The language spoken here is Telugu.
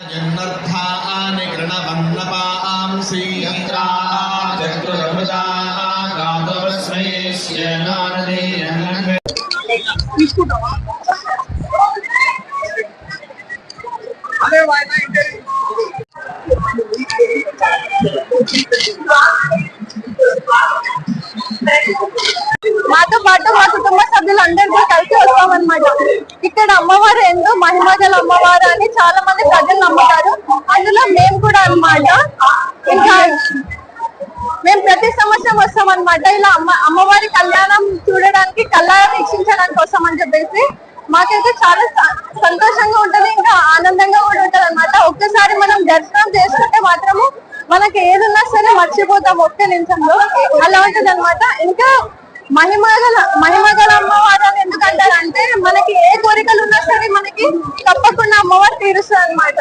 జన్నర్థాని గృణవన్నపాంసి తీసుకుంటావా అదే మాతో పాటు మా కుటుంబ సభ్యులు అందరితో కలిసి వస్తామన్నమాట. ఇక్కడ అమ్మవారు ఎంతో మహిమగల అమ్మవారు అని చాలా మంది ప్రజలు నమ్ముతారు. అందులో మేము కూడా అన్నమాట. ఇంకా మేము ప్రతి సంవత్సరం వస్తాం అనమాట. ఇలా అమ్మవారి కళ్యాణం చూడడానికి, కళ్యాణం వీక్షించడానికి వస్తాం అని చెప్పేసి మాకైతే చాలా సంతోషంగా ఉంటది, ఇంకా ఆనందంగా కూడా ఉంటది అనమాట. ఒక్కసారి మనం దర్శనం చేసుకుంటే మాత్రము మనకి ఏదున్నా సరే మర్చిపోతాం ఒక్క నిమిషంలో. అలా ఉంటది అనమాట. ఇంకా మహిమగల అమ్మవారు అని ఎందుకంటారంటే మనకి ఏ కోరికలు ఉన్నా సరే మనకి తప్పకుండా అమ్మవారు తీరుస్తుంది అనమాట.